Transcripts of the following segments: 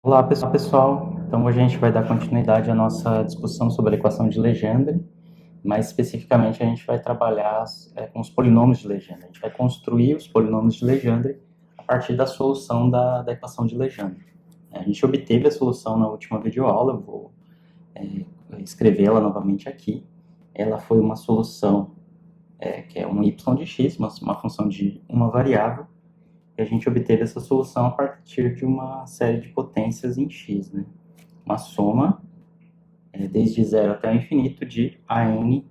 Olá, pessoal. Então, hoje a gente vai dar continuidade à nossa discussão sobre a equação de Legendre. Mais especificamente, a gente vai trabalhar com os polinômios de Legendre. A gente vai construir os polinômios de Legendre a partir da solução da equação de Legendre. A gente obteve a solução na última videoaula, eu vou escrevê-la novamente aqui. Ela foi uma solução que é um y de x, uma função de uma variável, e a gente obteve essa solução a partir de uma série de potências em x, né? Uma soma desde zero até o infinito de an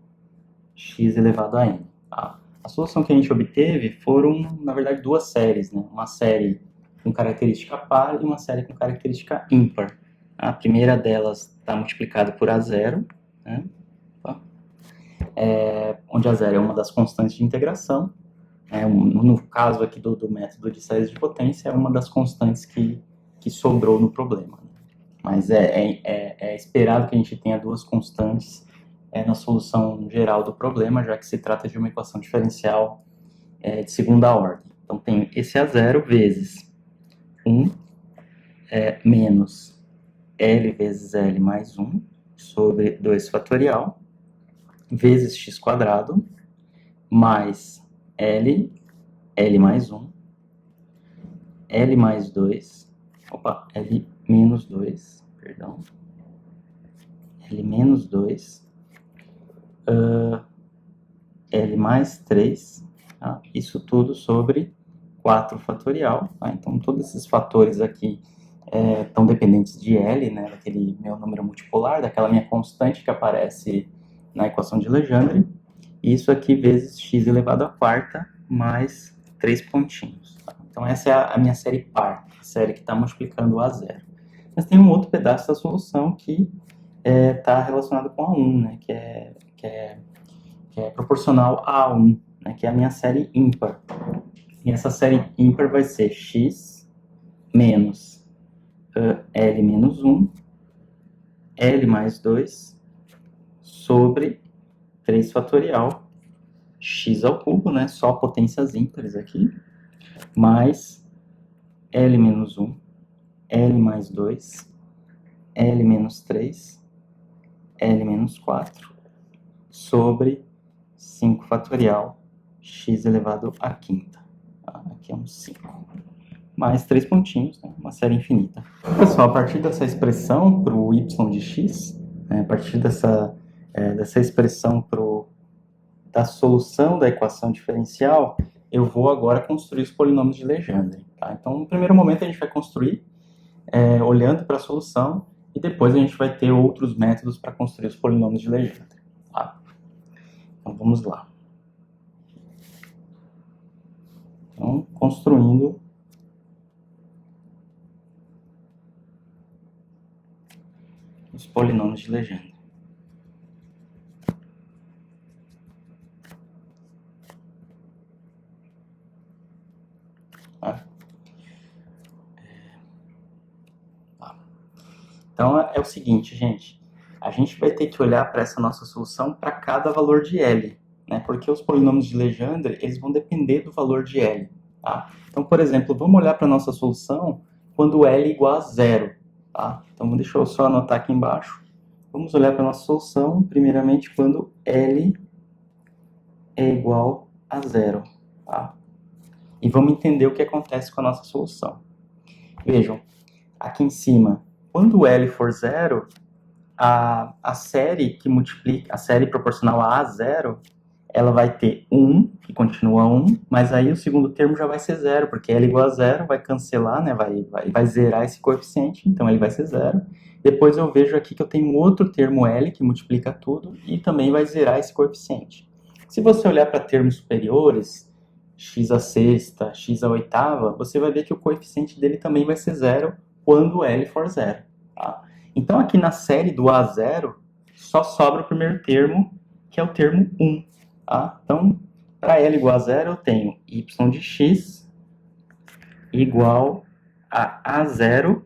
x elevado a n. Tá? A solução que a gente obteve foram, na verdade, duas séries, né? Uma série com característica par e uma série com característica ímpar. A primeira delas está multiplicada por A0, né? Onde A0 é uma das constantes de integração. No caso aqui do método de séries de potência, é uma das constantes que sobrou no problema. Mas é esperado que a gente tenha duas constantes na solução geral do problema, já que se trata de uma equação diferencial de segunda ordem. Então, tem esse A0 vezes 1 menos L vezes L mais 1 sobre 2 fatorial vezes x quadrado mais L mais 1, L mais 2, L menos 2, perdão, L menos 2, L mais 3, tá? Isso tudo sobre 4 fatorial, tá? Então todos esses fatores aqui estão dependentes de L, né, daquele meu número multipolar, daquela minha constante que aparece na equação de Legendre, e isso aqui vezes x elevado à quarta mais 3 pontinhos. Tá? Então essa é a minha série par, a série que está multiplicando o A0. Mas tem um outro pedaço da solução que está relacionado com a 1, né, que é proporcional a 1, né, que é a minha série ímpar. E essa série ímpar vai ser x menos L menos 1, L mais 2, sobre 3 fatorial, x ao cubo, né, só potências ímpares aqui, mais L menos 1, L mais 2, L menos 3, L menos 4, sobre 5 fatorial, x elevado à quinta. Aqui é um 5. Mais 3 pontinhos, né? Uma série infinita. Pessoal, a partir dessa expressão para o y de x, né, a partir dessa expressão da solução da equação diferencial, eu vou agora construir os polinômios de Legendre. Tá? Então, no primeiro momento, a gente vai construir olhando para a solução, e depois a gente vai ter outros métodos para construir os polinômios de Legendre. Tá? Então, vamos lá. Então, construindo os polinômios de Legendre. Tá? Então, é o seguinte, gente. A gente vai ter que olhar para essa nossa solução para cada valor de L, né? Porque os polinômios de Legendre, eles vão depender do valor de L. Tá? Então, por exemplo, vamos olhar para a nossa solução quando L é igual a zero. Tá? Então, deixa eu só anotar aqui embaixo. Vamos olhar para a nossa solução, primeiramente, quando L é igual a zero. Tá? E vamos entender o que acontece com a nossa solução. Vejam, aqui em cima, quando L for zero, a série que multiplica, a série proporcional a A0, ela vai ter 1, que continua 1, mas aí o segundo termo já vai ser 0, porque L igual a 0 vai cancelar, né, vai zerar esse coeficiente, então ele vai ser 0. Depois eu vejo aqui que eu tenho outro termo L, que multiplica tudo, e também vai zerar esse coeficiente. Se você olhar para termos superiores, x à sexta, x à oitava, você vai ver que o coeficiente dele também vai ser 0 quando L for 0. Tá? Então, aqui na série do A0, só sobra o primeiro termo, que é o termo 1. Tá? Então, para L igual a 0, eu tenho y de x igual a A0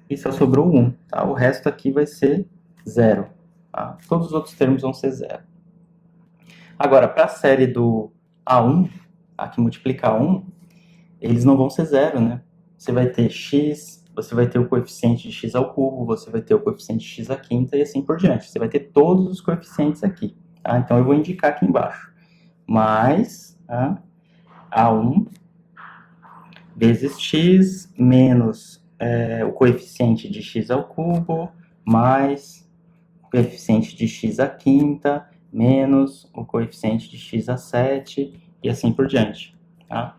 e só sobrou 1. Tá? O resto aqui vai ser 0. Tá? Todos os outros termos vão ser 0. Agora, para a série do A1, a que multiplica 1, eles não vão ser 0, né? Você vai ter x você vai ter o coeficiente de x ao cubo, você vai ter o coeficiente de x à quinta e assim por diante. Você vai ter todos os coeficientes aqui. Tá? Então, eu vou indicar aqui embaixo. Mais A1 vezes x menos o coeficiente de x ao cubo mais o coeficiente de x à quinta menos o coeficiente de x a 7 e assim por diante. Tá?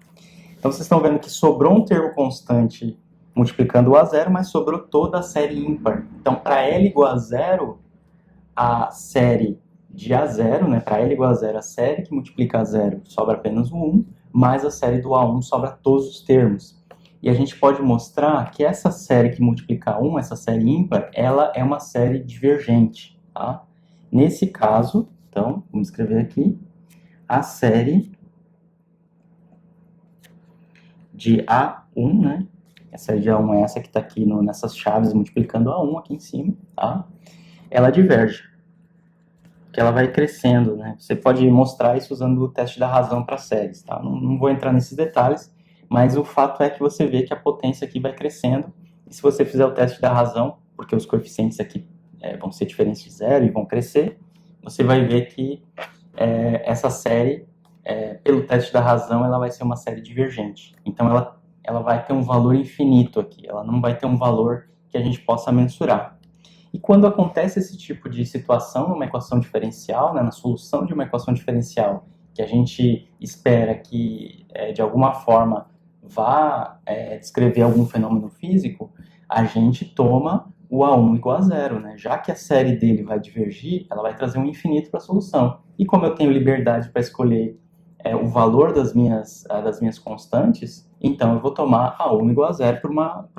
Então, vocês estão vendo que sobrou um termo constante multiplicando o a zero, mas sobrou toda a série ímpar. Então, para L igual a zero, a série de a zero, né, para L igual a zero, a série que multiplica a zero sobra apenas o 1, mais a série do A1 sobra todos os termos. E a gente pode mostrar que essa série que multiplica 1, essa série ímpar, ela é uma série divergente. Tá? Nesse caso, então, vamos escrever aqui, a série de A1, né? A série de A1 é essa que está aqui nessas chaves multiplicando A1 aqui em cima, tá? Ela diverge, que ela vai crescendo, né? Você pode mostrar isso usando o teste da razão para séries, tá? Não vou entrar nesses detalhes, mas o fato é que você vê que a potência aqui vai crescendo, e se você fizer o teste da razão, porque os coeficientes aqui vão ser diferentes de zero e vão crescer, você vai ver que essa série, pelo teste da razão, ela vai ser uma série divergente. Então, ela vai ter um valor infinito aqui, ela não vai ter um valor que a gente possa mensurar. E quando acontece esse tipo de situação numa equação diferencial, né, na solução de uma equação diferencial, que a gente espera que, de alguma forma, vá descrever algum fenômeno físico, a gente toma o A1 igual a zero, né? Já que a série dele vai divergir, ela vai trazer um infinito para a solução. E como eu tenho liberdade para escolher o valor das minhas constantes, então eu vou tomar A1 igual a zero por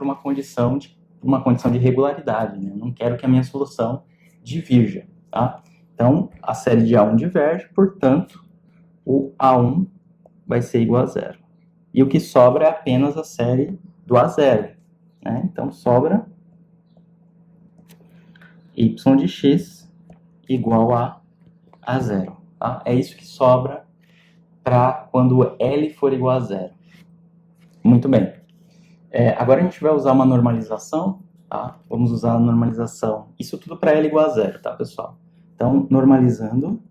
uma condição de regularidade, né? Eu não quero que a minha solução divirja, tá? Então, a série de A1 diverge, portanto, o A1 vai ser igual a zero. E o que sobra é apenas a série do A zero, né? Então, sobra y de x igual a zero. Tá? É isso que sobra para quando L for igual a zero. Muito bem. Agora a gente vai usar uma normalização, tá? Vamos usar a normalização. Isso tudo para L igual a zero, tá, pessoal? Então, normalizando.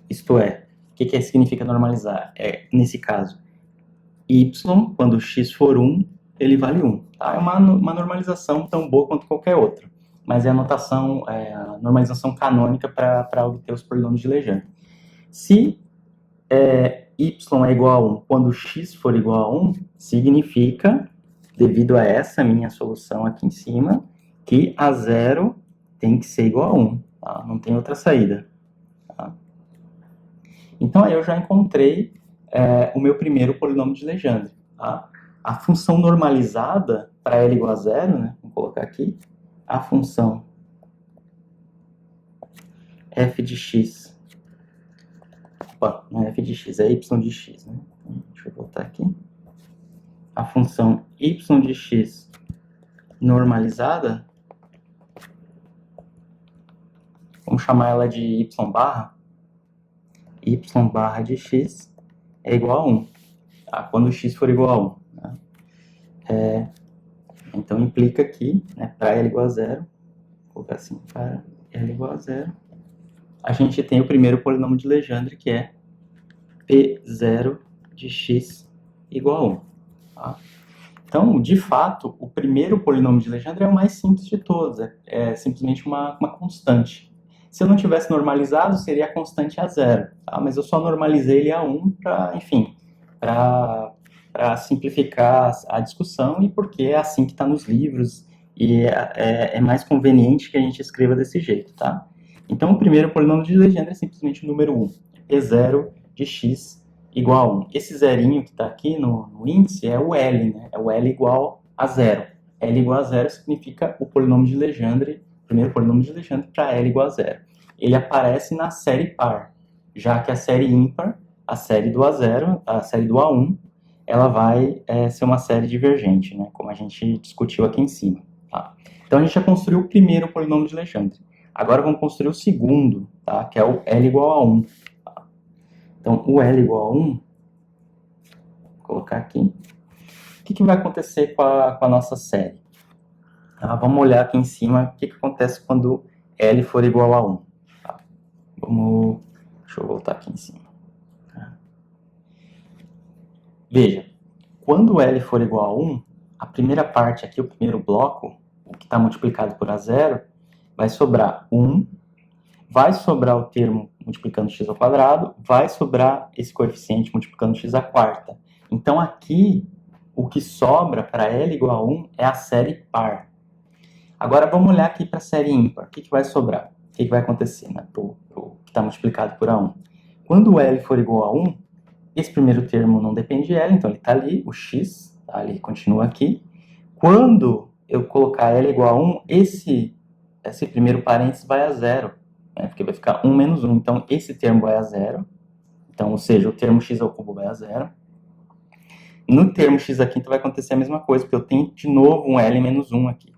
Isto é, o que significa normalizar? Nesse caso, y, quando x for 1, ele vale 1. Tá? É uma normalização tão boa quanto qualquer outra. Mas é a normalização canônica para obter os polinômios de Legendre. Se y é igual a 1 quando x for igual a 1, significa, devido a essa minha solução aqui em cima, que a zero tem que ser igual a 1. Tá? Não tem outra saída. Tá? Então, aí eu já encontrei o meu primeiro polinômio de Legendre. Tá? A função normalizada para L igual a zero, né? Vou colocar aqui, a função f de x. Opa, não é f de x, é y de x, né? Deixa eu voltar aqui. A função y de x normalizada, vamos chamar ela de y barra de x é igual a 1, tá? Quando x for igual a 1. Né? Então, implica aqui, né, para L igual a zero, vou colocar assim, para L igual a zero, a gente tem o primeiro polinômio de Legendre, que é P0 de x igual a 1. Tá? Então, de fato, o primeiro polinômio de Legendre é o mais simples de todos, é simplesmente uma constante. Se eu não tivesse normalizado, seria a constante a zero, tá? Mas eu só normalizei ele a 1 para simplificar a discussão e porque é assim que está nos livros e é mais conveniente que a gente escreva desse jeito, tá? Então, o primeiro polinômio de Legendre é simplesmente o número 1, P0 de x igual a 1. Esse zerinho que está aqui no índice é o L, né? É o L igual a zero. L igual a zero significa o polinômio de Legendre, o primeiro polinômio de Legendre para L igual a zero. Ele aparece na série par, já que a série ímpar, a série do A0, a série do A1, ela vai ser uma série divergente, né? Como a gente discutiu aqui em cima. Tá? Então, a gente já construiu o primeiro polinômio de Legendre. Agora, vamos construir o segundo, tá? Que é o L igual a 1. Tá? Então, o L igual a 1, vou colocar aqui. O que vai acontecer com a nossa série? Vamos olhar aqui em cima o que acontece quando L for igual a 1. Tá? Deixa eu voltar aqui em cima. Veja, quando L for igual a 1, a primeira parte aqui, o primeiro bloco, o que está multiplicado por A0, vai sobrar 1, vai sobrar o termo multiplicando x ao quadrado, vai sobrar esse coeficiente multiplicando x à quarta. Então aqui, o que sobra para L igual a 1 é a série par. Agora vamos olhar aqui para a série ímpar. O que vai sobrar? O que vai acontecer, né, pro que está multiplicado por A1? Quando L for igual a 1, esse primeiro termo não depende de L, então ele está ali, o x, tá, ele continua aqui. Quando eu colocar L igual a 1, esse primeiro parênteses vai a zero, né, porque vai ficar 1 menos 1. Então, esse termo vai a zero. Então, ou seja, o termo x ao cubo vai a zero. No termo x à quinta vai acontecer a mesma coisa, porque eu tenho de novo um L menos 1 aqui.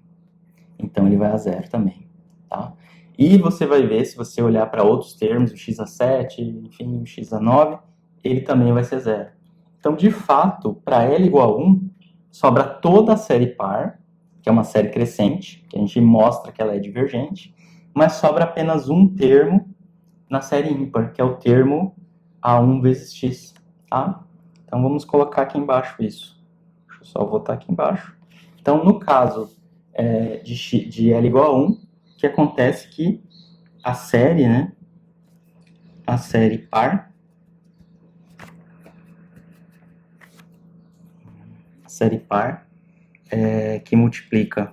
Então, ele vai a zero também. Tá? E você vai ver, se você olhar para outros termos, o x a 7, enfim, o x a 9, ele também vai ser zero. Então, de fato, para L igual a 1, sobra toda a série par, que é uma série crescente, que a gente mostra que ela é divergente, mas sobra apenas um termo na série ímpar, que é o termo A1 vezes x. Tá? Então, vamos colocar aqui embaixo isso. Deixa eu só voltar aqui embaixo. Então, no caso de L igual a 1, o que acontece é que a série, né, a série par, que multiplica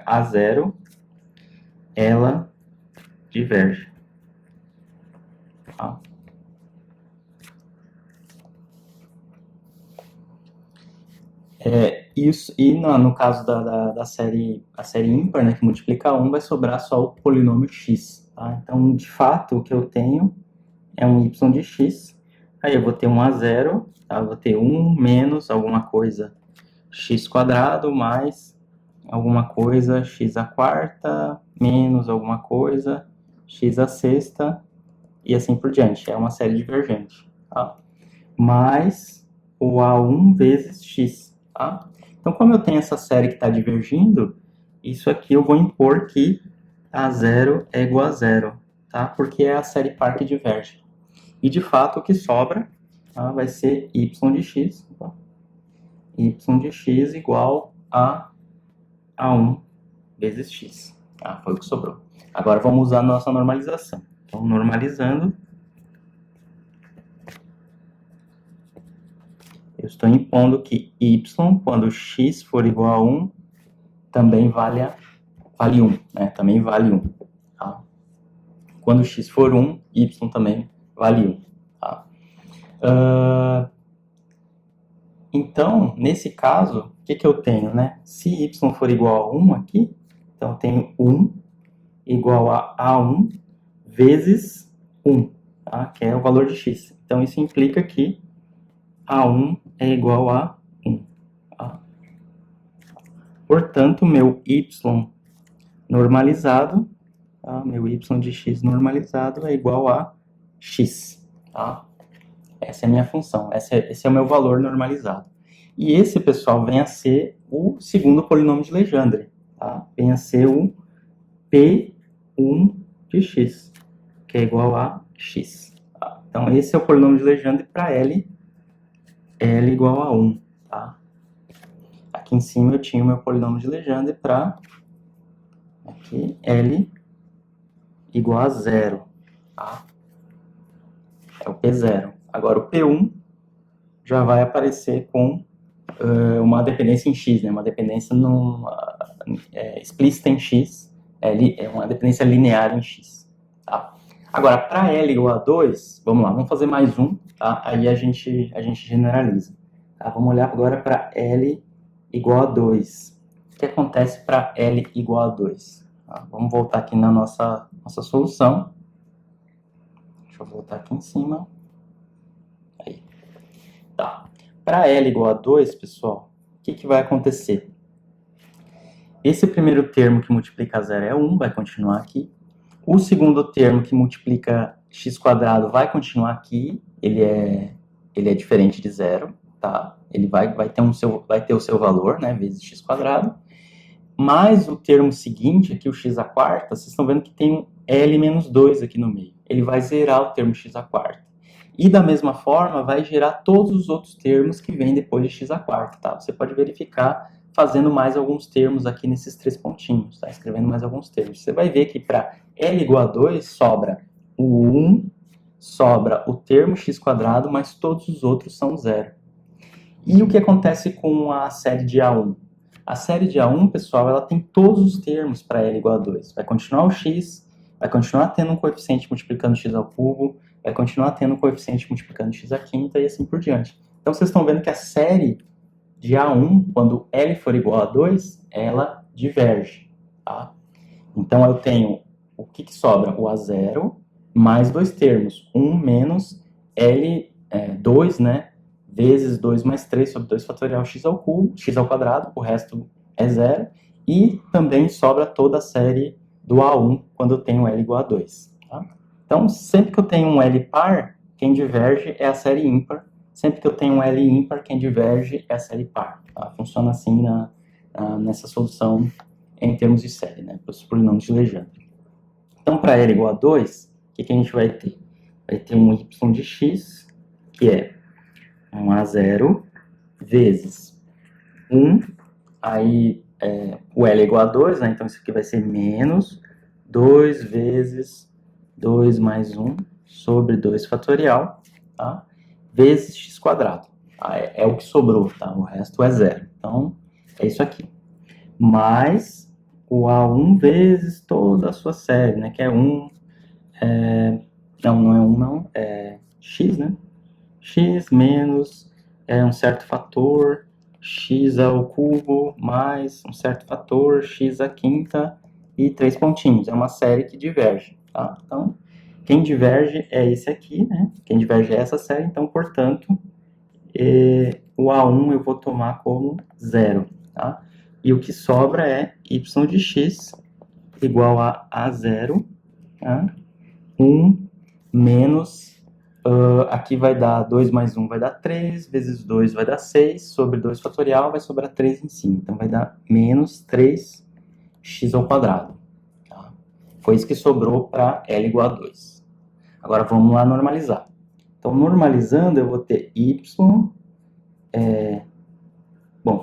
A0, ela diverge. Tá? Isso, e no caso da série, a série ímpar, né, que multiplica 1, vai sobrar só o polinômio x. Tá? Então, de fato, o que eu tenho é um y de x. Aí eu vou ter um A0, tá? Eu vou ter 1 menos alguma coisa x quadrado mais alguma coisa x à quarta menos alguma coisa x à sexta e assim por diante. É uma série divergente. Tá? Mais o A1 vezes x. Tá? Então, como eu tenho essa série que está divergindo, isso aqui eu vou impor que A0 é igual a zero, tá? Porque é a série par que diverge. E, de fato, o que sobra, tá, vai ser y de x. Tá? Y de x igual a A1 vezes x. Tá? Foi o que sobrou. Agora, vamos usar a nossa normalização. Então, normalizando, eu estou impondo que y, quando x for igual a 1, também vale 1. Né? Também vale 1. Tá? Quando x for 1, y também vale 1. Tá? Então, nesse caso, o que eu tenho? Né? Se y for igual a 1 aqui, então eu tenho 1 igual a A1 vezes 1, tá? Que é o valor de x. Então, isso implica que A1 é igual a 1. Tá? Portanto, meu y normalizado, tá? Meu y de x normalizado é igual a x. Tá? Essa é a minha função, esse é o meu valor normalizado. E esse, pessoal, vem a ser o segundo polinômio de Legendre. Tá? Vem a ser o P1 de x, que é igual a x. Tá? Então, esse é o polinômio de Legendre para L igual a 1. Tá? Aqui em cima eu tinha o meu polinômio de Legendre para aqui, L igual a 0. Tá? É o P0. Agora, o P1 já vai aparecer com uma dependência em x, né? Uma dependência explícita em x, é uma dependência linear em x. Tá? Agora, para L igual a 2, vamos lá, vamos fazer mais um, tá? Aí a gente generaliza. Tá? Vamos olhar agora para L igual a 2. O que acontece para L igual a 2? Tá? Vamos voltar aqui na nossa solução. Deixa eu voltar aqui em cima. Aí. Tá. Para L igual a 2, pessoal, o que vai acontecer? Esse primeiro termo que multiplica 0 é 1, vai continuar aqui. O segundo termo que multiplica x² vai continuar aqui, ele é diferente de zero, tá? Ele vai ter o seu valor, né, vezes x², mais o termo seguinte, aqui o x², vocês estão vendo que tem um L menos 2 aqui no meio. Ele vai zerar o termo x². E da mesma forma, vai gerar todos os outros termos que vêm depois de x², tá? Você pode verificar fazendo mais alguns termos aqui nesses 3 pontinhos, tá? Escrevendo mais alguns termos. Você vai ver que para L igual a 2, sobra o 1, sobra o termo x², mas todos os outros são zero. E o que acontece com a série de A1? A série de A1, pessoal, ela tem todos os termos para L igual a 2. Vai continuar o x, vai continuar tendo um coeficiente multiplicando x ao cubo, vai continuar tendo um coeficiente multiplicando x à quinta e assim por diante. Então, vocês estão vendo que a série de A1, quando L for igual a 2, ela diverge, tá? Então, eu tenho o que sobra? O A0 mais dois termos, 1 menos L2, né? Vezes 2 mais 3 sobre 2 fatorial x ao cubo, x ao quadrado, o resto é zero. E também sobra toda a série do A1 quando eu tenho L igual a 2. Tá? Então, sempre que eu tenho um L par, quem diverge é a série ímpar. Sempre que eu tenho um L ímpar, quem diverge é a série par. Tá? Funciona assim nessa solução em termos de série, né? Para os polinômios de Legendre. Então, para L igual a 2, o que a gente vai ter? Vai ter um y de x, que é um A0 vezes 1, aí o L é igual a 2, né? Então isso aqui vai ser menos 2 vezes 2 mais 1 sobre 2 fatorial, tá? Vezes x². É o que sobrou, tá? O resto é zero. Então, é isso aqui. Mais o A1 vezes toda a sua série, né? Que é 1, não é 1 não, é x, né? X menos um certo fator, x ao cubo, mais um certo fator, x à quinta, e 3 pontinhos. É uma série que diverge, tá? Então, quem diverge é esse aqui, né? Quem diverge é essa série, então, portanto, o A1 eu vou tomar como zero, tá? E o que sobra é y de x igual a A0, tá? 1 menos... aqui vai dar 2 mais 1 vai dar 3, vezes 2 vai dar 6, sobre 2 fatorial vai sobrar 3 em cima. Então, vai dar menos 3x ao quadrado. Tá? Foi isso que sobrou para L igual a 2. Agora, vamos lá normalizar. Então, normalizando, eu vou ter y,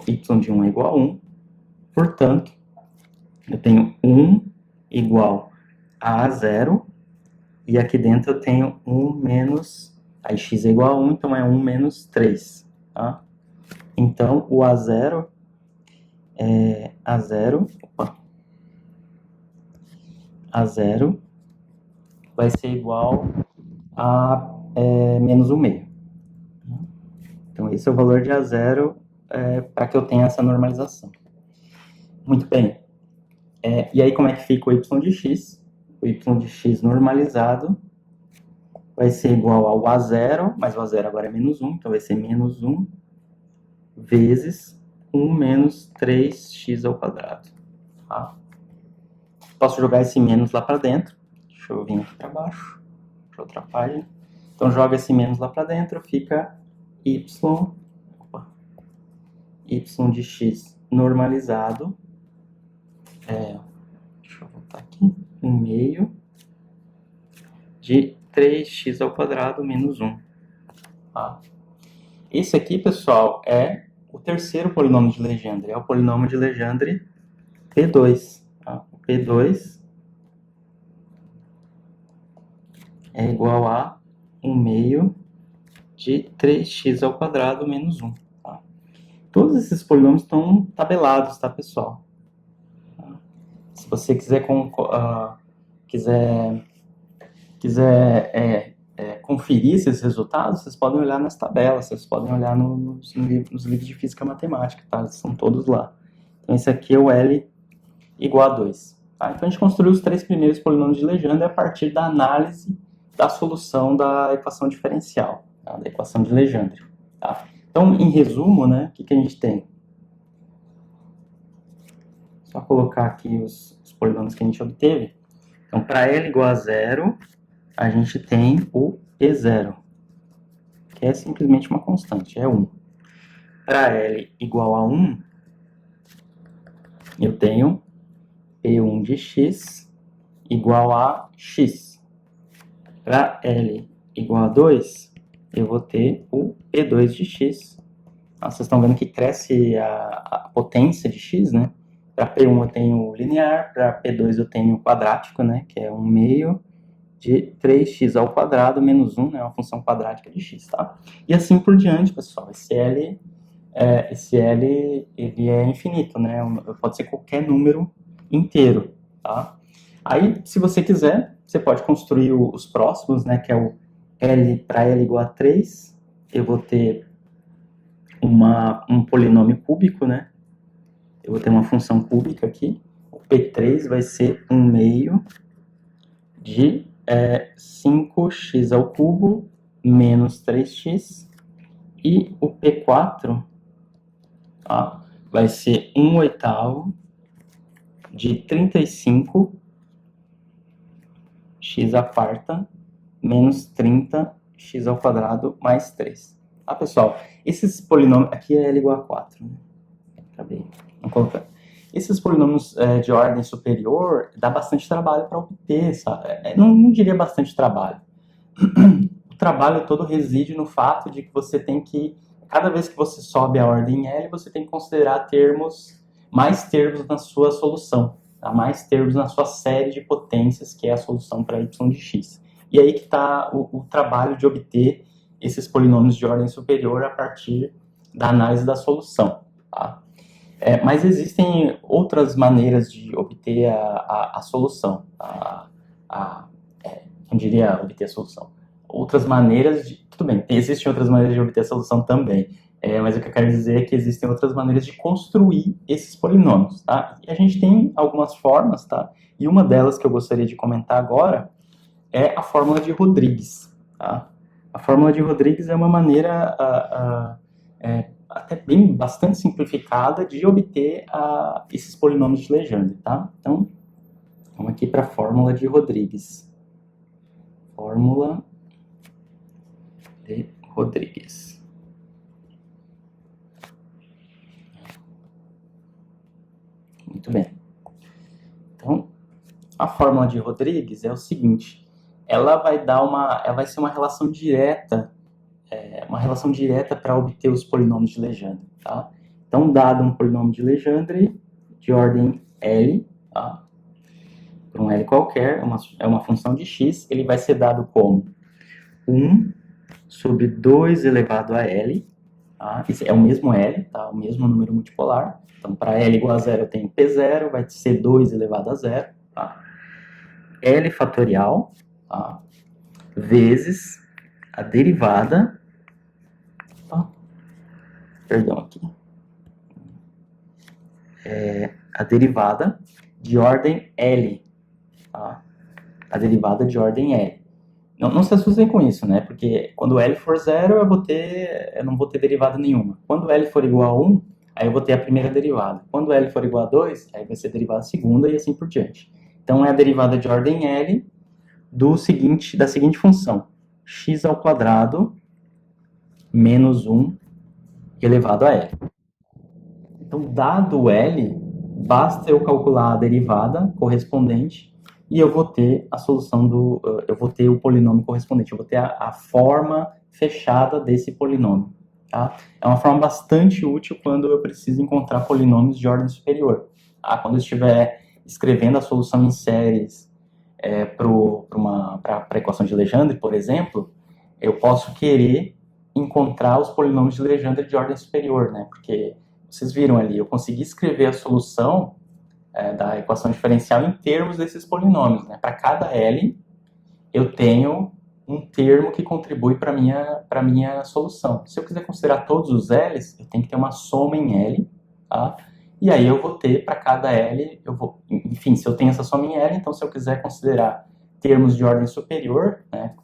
y de 1 é igual a 1. Portanto, eu tenho 1 igual a 0. E aqui dentro eu tenho 1 menos... Aí x é igual a 1, então é 1 menos 3. Tá? Então, o A0 vai ser igual a menos 1/2. Então, esse é o valor de A0 para que eu tenha essa normalização. Muito bem. E aí, como é que fica o y de x? O y de x normalizado vai ser igual ao A0, mas o A0 agora é menos 1, então vai ser menos 1 vezes 1 menos 3x ao quadrado. Tá? Posso jogar esse menos lá para dentro. Deixa eu vir aqui para baixo, para outra página. Então, joga esse menos lá para dentro, fica y de x normalizado. Deixa eu voltar aqui. 1/2 de 3x ao quadrado menos 1. Tá? Esse aqui, pessoal, é o terceiro polinômio de Legendre. É o polinômio de Legendre P2. Tá? O P2 é igual a 1/2 de 3x ao quadrado menos 1. Tá? Todos esses polinômios estão tabelados, tá, pessoal? Tá? Se você quiser conferir esses resultados, vocês podem olhar nas tabelas, vocês podem olhar nos livros de Física e Matemática, tá? Eles são todos lá. Então, esse aqui é o L igual a 2. Tá? Então, a gente construiu os 3 primeiros polinômios de Legendre a partir da análise da solução da equação diferencial, tá? Da equação de Legendre. Tá? Então, em resumo, né, o que a gente tem? Só colocar aqui os polinômios que a gente obteve. Então, para L igual a 0, a gente tem o P0, que é simplesmente uma constante, é 1. Para L igual a 1, eu tenho P1 de x igual a x. Para L igual a 2, eu vou ter o P2 de x. Vocês estão vendo que cresce a potência de x, né? Para P1 eu tenho linear, para P2 eu tenho quadrático, né? Que é 1 meio de 3x ao quadrado menos 1, né? Uma função quadrática de x, tá? E assim por diante, pessoal. Esse L ele é infinito, né? Pode ser qualquer número inteiro, tá? Aí, se você quiser, você pode construir os próximos, né? Que é o L para L igual a 3. Eu vou ter um polinômio cúbico, né? Eu vou ter uma função cúbica aqui. O P3 vai ser 1 meio de 5x ao cubo menos 3x. E o P4 vai ser 1 oitavo de 35 x à quarta menos 30 x ao quadrado mais 3. Pessoal, esses polinômios... Aqui é L igual a 4, né? Acabei não colocando. Esses polinômios de ordem superior dá bastante trabalho para obter, sabe? Não diria bastante trabalho. O trabalho todo reside no fato de que você tem que... Cada vez que você sobe a ordem L, você tem que considerar mais termos na sua solução, tá? Mais termos na sua série de potências, que é a solução para y de x. E aí que está o trabalho de obter esses polinômios de ordem superior a partir da análise da solução, tá? Mas existem outras maneiras de obter a solução. Não diria obter a solução. Outras maneiras de... Tudo bem, existem outras maneiras de obter a solução também. Mas o que eu quero dizer é que existem outras maneiras de construir esses polinômios, tá? E a gente tem algumas formas, tá? E uma delas que eu gostaria de comentar agora é a fórmula de Rodrigues, tá? A fórmula de Rodrigues é uma maneira até bastante simplificada de obter esses polinômios de Legendre, tá? Então, vamos aqui para a fórmula de Rodrigues. Fórmula de Rodrigues. Muito bem. Então, a fórmula de Rodrigues é o seguinte: ela vai ser uma relação direta, para obter os polinômios de Legendre, tá? Então, dado um polinômio de Legendre de ordem L, tá? Por um L qualquer, é uma função de x, ele vai ser dado como 1 sobre 2 elevado a L, tá? Esse é o mesmo L, tá? O mesmo número multipolar. Então, para L igual a 0, eu tenho P0, vai ser 2 elevado a 0, tá? L fatorial, tá? Vezes a derivada, tá? Perdão aqui, a derivada de ordem L, tá? A derivada de ordem L. Não se assustem com isso, né? Porque quando L for 0, eu não vou ter derivada nenhuma. Quando L for igual a 1, aí eu vou ter a primeira derivada. Quando L for igual a 2, aí vai ser a derivada segunda e assim por diante. Então, é a derivada de ordem L da seguinte função: x ao quadrado menos 1 elevado a L. Então, dado L, basta eu calcular a derivada correspondente e eu vou ter a solução eu vou ter o polinômio correspondente, eu vou ter a forma fechada desse polinômio, tá? É uma forma bastante útil quando eu preciso encontrar polinômios de ordem superior, tá? Quando eu estiver escrevendo a solução em séries para a equação de Legendre, por exemplo, eu posso querer encontrar os polinômios de Legendre de ordem superior, né? Porque vocês viram ali, eu consegui escrever a solução da equação diferencial em termos desses polinômios, né? Para cada L, eu tenho um termo que contribui para a minha solução. Se eu quiser considerar todos os L's, eu tenho que ter uma soma em L, tá? E aí eu vou ter para cada L, enfim, se eu tenho essa soma em L, então se eu quiser considerar termos de ordem superior, né,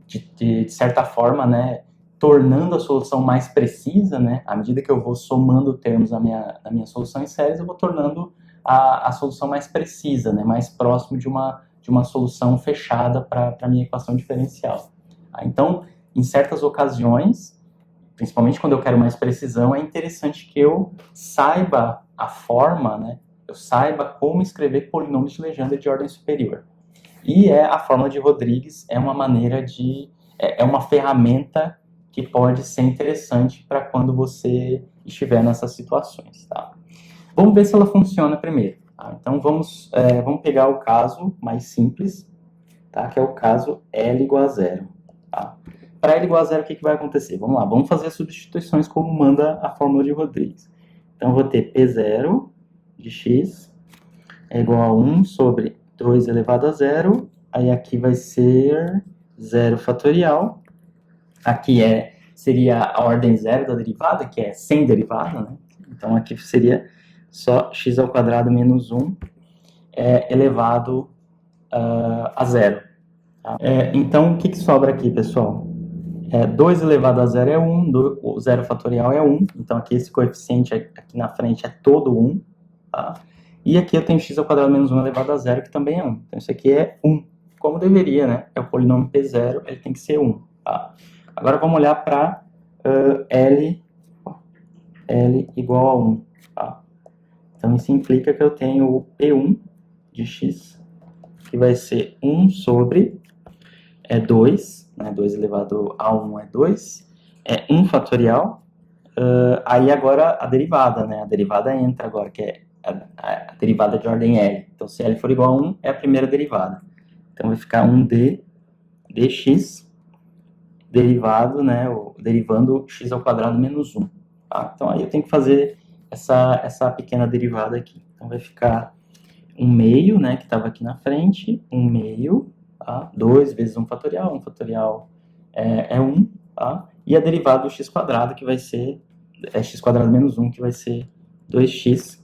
de certa forma, né, tornando a solução mais precisa, né, à medida que eu vou somando termos na minha solução em séries, eu vou tornando a solução mais precisa, né, mais próximo de uma de uma solução fechada para a minha equação diferencial. Então, em certas ocasiões, principalmente quando eu quero mais precisão, é interessante que eu saiba a forma, né? Eu saiba como escrever polinômios de Legendre de ordem superior. E a fórmula de Rodrigues é uma maneira de... é uma ferramenta que pode ser interessante para quando você estiver nessas situações, tá? Vamos ver se ela funciona primeiro. Tá? Então, vamos pegar o caso mais simples, tá? Que é o caso L igual a zero. Tá? Para L igual a zero, o que vai acontecer? Vamos lá, vamos fazer as substituições como manda a fórmula de Rodrigues. Então, eu vou ter P0 de x é igual a 1 sobre 2 elevado a zero. Aí aqui vai ser 0 fatorial. Aqui seria a ordem zero da derivada, que é sem derivada, né? Então, aqui seria só x ao quadrado menos 1 elevado a zero. Tá? Então, o que sobra aqui, pessoal? 2 elevado a zero é 1, o zero fatorial é 1, então aqui esse coeficiente aqui na frente é todo 1, tá? E aqui eu tenho x ao quadrado menos 1 elevado a zero, que também é 1. Então isso aqui é 1, como deveria, né? É o polinômio P0, ele tem que ser 1, tá? Agora vamos olhar para L igual a 1, tá? Então isso implica que eu tenho o P1 de x, que vai ser 1 sobre 2, né? 2 elevado a 1 é 2, 1 fatorial, aí agora a derivada, né? A derivada entra agora, que é a derivada de ordem L. Então, se L for igual a 1, é a primeira derivada. Então, vai ficar 1D dx, derivado, né? Derivando x ao quadrado menos 1. Tá? Então, aí eu tenho que fazer essa pequena derivada aqui. Então, vai ficar 1 meio, né? Que estava aqui na frente, 1 meio, tá? 2 vezes 1 fatorial é 1, tá? E a derivada do x quadrado, que vai ser x quadrado menos 1, que vai ser 2x,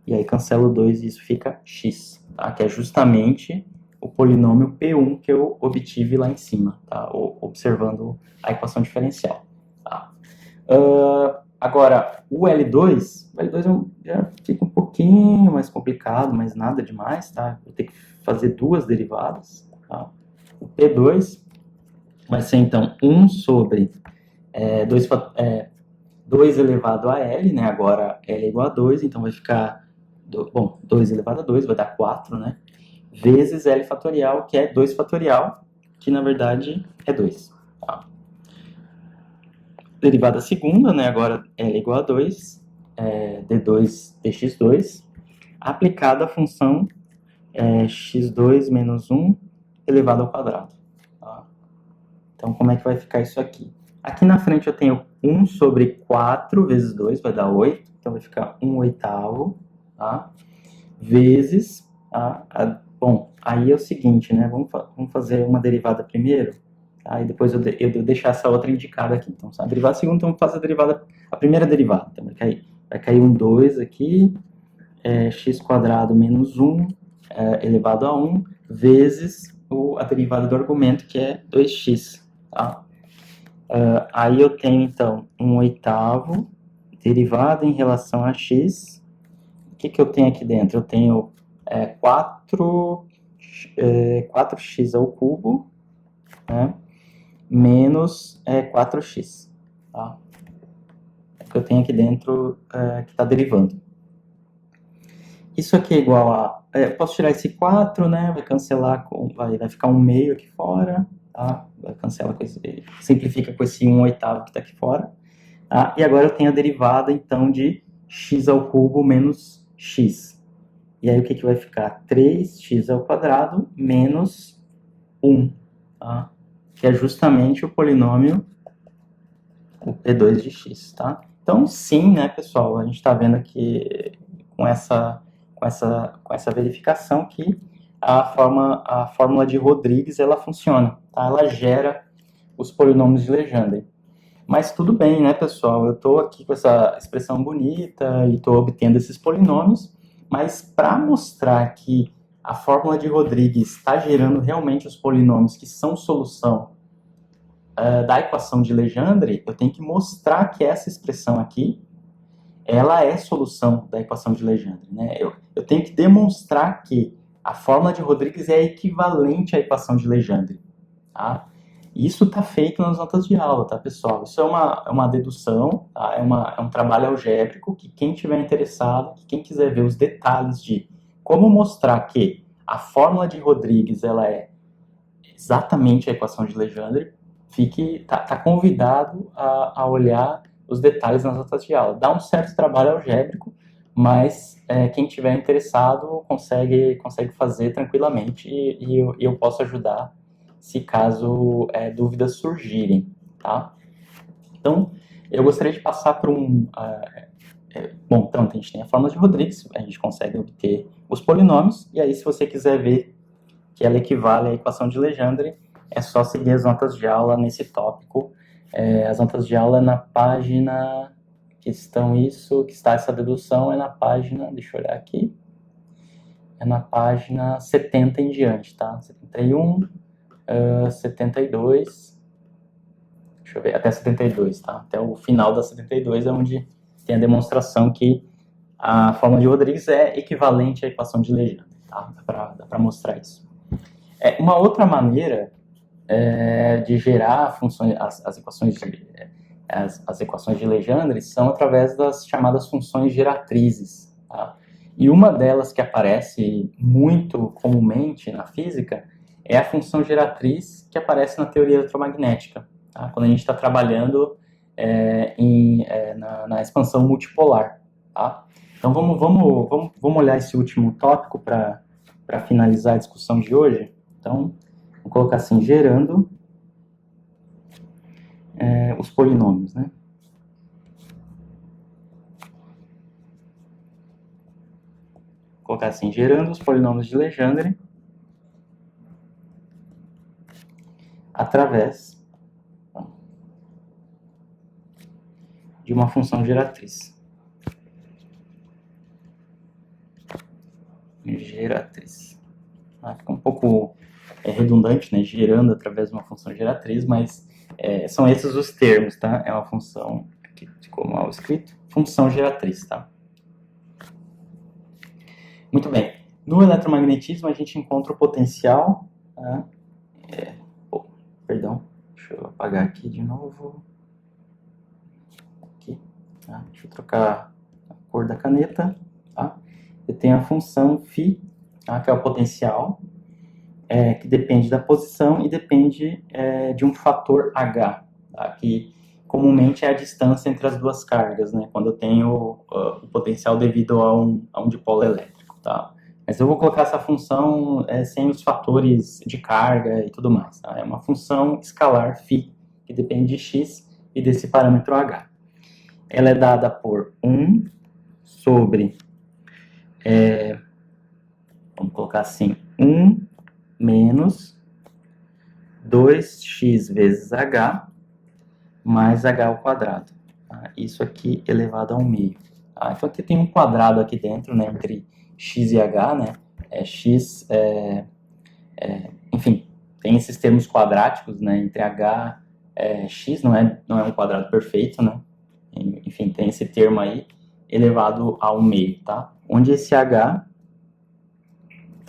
e aí cancelo 2 e isso fica x, tá? Que é justamente o polinômio P1 que eu obtive lá em cima, tá? Observando a equação diferencial. Tá? Agora, o L2 já fica um pouquinho mais complicado, mas nada demais, tá? Vou ter que fazer duas derivadas, tá? O P2 vai ser, então, 1 sobre 2 elevado a L, né? Agora L é igual a 2, então vai ficar, 2 elevado a 2, vai dar 4, né? Vezes L fatorial, que é 2 fatorial, que na verdade é 2. Tá? Derivada segunda, né? Agora L é igual a 2, D2 dx2, aplicada a função x2 menos 1 elevado ao quadrado. Tá? Então, como é que vai ficar isso aqui? Aqui na frente eu tenho 1 sobre 4 vezes 2, vai dar 8, então vai ficar 1 oitavo, tá? Vezes, bom, aí é o seguinte, né? Vamos fazer uma derivada primeiro, tá? E depois eu deixar essa outra indicada aqui. Então, a derivada segunda, então vamos fazer a primeira derivada. Então, vai cair um 2 aqui, x quadrado menos 1 elevado a 1, vezes a derivada do argumento, que é 2x, tá? Aí eu tenho, então, 1 oitavo derivada em relação a x. O que eu tenho aqui dentro? Eu tenho 4x ao cubo, né, menos 4x. Tá? É o que eu tenho aqui dentro que está derivando. Isso aqui é igual a... posso tirar esse 4, né? Vai cancelar, vai ficar 1 meio aqui fora. Tá? Vai cancelar com esse, simplifica com esse 1 oitavo que está aqui fora. Tá? E agora eu tenho a derivada, então, de x ao cubo menos x. E aí o que vai ficar? 3x ao quadrado menos 1. Tá? Que é justamente o polinômio o P2 de x. Tá? Então, sim, né, pessoal? A gente está vendo aqui com essa verificação que a fórmula de Rodrigues ela funciona, tá? Ela gera os polinômios de Legendre. Mas tudo bem, né, pessoal? Eu estou aqui com essa expressão bonita e estou obtendo esses polinômios, mas para mostrar que a fórmula de Rodrigues está gerando realmente os polinômios que são solução da equação de Legendre, eu tenho que mostrar que essa expressão aqui ela é solução da equação de Legendre, né? Eu tenho que demonstrar que a fórmula de Rodrigues é equivalente à equação de Legendre, tá? Isso está feito nas notas de aula, tá, pessoal? Isso é uma dedução, tá? É um trabalho algébrico que quem tiver interessado, que quem quiser ver os detalhes de como mostrar que a fórmula de Rodrigues ela é exatamente a equação de Legendre, tá convidado a olhar os detalhes nas notas de aula. Dá um certo trabalho algébrico, mas quem tiver interessado consegue fazer tranquilamente e eu posso ajudar se caso dúvidas surgirem, tá? Então, eu gostaria de passar por bom, então a gente tem a fórmula de Rodrigues, a gente consegue obter os polinômios, e aí se você quiser ver que ela equivale à equação de Legendre, é só seguir as notas de aula nesse tópico. As notas de aula é na página que está essa dedução, é na página, deixa eu olhar aqui, é na página 70 em diante, tá? 71, 72, deixa eu ver, até 72, tá? Até o final da 72 é onde tem a demonstração que a fórmula de Rodrigues é equivalente à equação de Legendre, tá? Dá para mostrar isso. Uma outra maneira de gerar funções, as equações de Legendre são através das chamadas funções geratrizes, tá? E uma delas que aparece muito comumente na física é a função geratriz que aparece na teoria eletromagnética, tá? Quando a gente está trabalhando na expansão multipolar, tá? Então vamos olhar esse último tópico para finalizar a discussão de hoje. Então, vou colocar assim, gerando os polinômios, né? Vou colocar assim, gerando os polinômios de Legendre através de uma função geratriz. Fica um pouco redundante, né? Gerando através de uma função geratriz, mas são esses os termos, tá? É uma função, aqui ficou mal escrito, função geratriz, tá? Muito bem. No eletromagnetismo, a gente encontra o potencial, tá? Perdão, deixa eu apagar aqui de novo. Aqui, tá? Deixa eu trocar a cor da caneta, tá? Eu tenho a função φ, tá? Que é o potencial, que depende da posição e depende de um fator H, tá? Que comumente é a distância entre as duas cargas, né? Quando eu tenho o potencial devido a um dipolo elétrico, tá? Mas eu vou colocar essa função sem os fatores de carga e tudo mais, tá? É uma função escalar φ, que depende de x e desse parâmetro H. Ela é dada por 1 sobre, vamos colocar assim, 1 menos 2x vezes h mais h ao quadrado. Tá? Isso aqui elevado ao meio. Tá? Então aqui tem um quadrado aqui dentro, né, entre x e h, né? Enfim, tem esses termos quadráticos, né, entre h x, não é um quadrado perfeito, né? Enfim, tem esse termo aí elevado ao meio, tá? Onde esse h,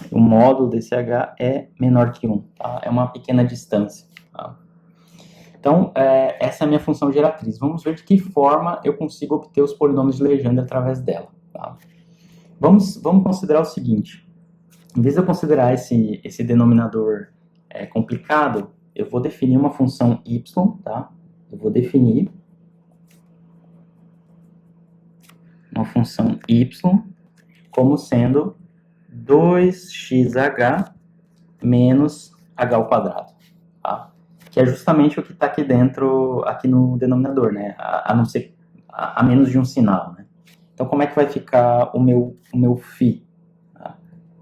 o módulo desse h é menor que 1, tá? É uma pequena distância, tá? Então, essa é a minha função geratriz. Vamos ver de que forma eu consigo obter os polinômios de Legendre através dela, tá? Vamos considerar o seguinte. Em vez de eu considerar esse denominador complicado, eu vou definir uma função y, tá? Eu vou definir uma função y como sendo 2xh menos h ao quadrado, tá? Que é justamente o que está aqui dentro, aqui no denominador, né? A menos de um sinal, né? Então, como é que vai ficar o meu φ? Tá?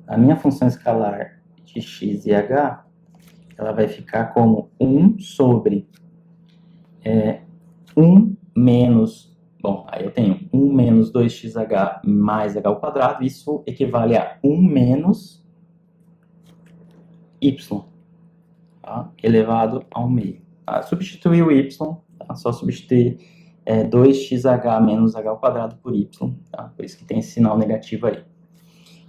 A minha função escalar de x e h, ela vai ficar como 1 sobre 1 menos... Bom, aí eu tenho 1 menos 2xh mais h ao quadrado, isso equivale a 1 menos y, tá? Elevado ao meio. Tá? Substituir o y, tá? Só substituir 2xh menos h ao quadrado por y, tá? Por isso que tem esse sinal negativo aí.